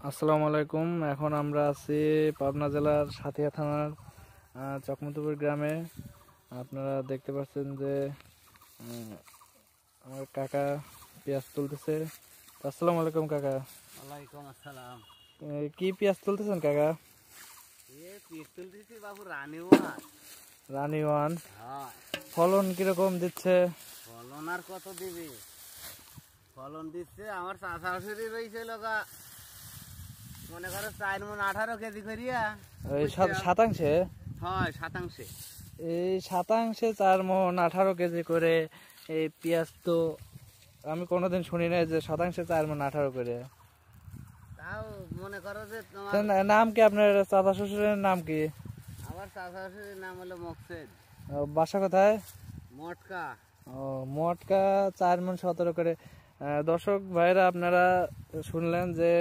আসসালামু আলাইকুম। এখন আমরা আছি পাবনা জেলার সাথিয়া থানার চকমতুপুর গ্রামে। আপনারা দেখতে পাচ্ছেন যে আমার কাকা পেঁয়াজ তুলতেছে। আসসালামু আলাইকুম কাকা। ওয়ালাইকুম আসসালাম। কি পেঁয়াজ তুলতেছেন কাকা? পেঁয়াজ তুলতেছি বাবু রানিওয়ান। রানিওয়ান। হ্যাঁ। ফলন কিরকম দিচ্ছে? ফলন আর কত দিবে? ফলন দিচ্ছে আমার চাষা শাশুড়ি রয়েছে লোকা, মনে করো 4 মণ 18 কেজি করিয়া। শতাংশে? হয় শতাংশে। এই শতাংশে 4 মণ 18 কেজি করে এই পেঁয়াজ তো আমি কোনোদিন শুনি নাই যে শতাংশে 4 মণ 18 করে। তাও মনে করো যে তোমার নাম কি? আপনার চাচা শ্বশুরের নাম কি? আমার চাষা শাশুড়ির নাম হলো মকসেদ। বাসা কোথায়? মটকা। ও, মটকা 4 মণ 17 করে। দর্শক ভাইরা, আপনারা শুনলেন যে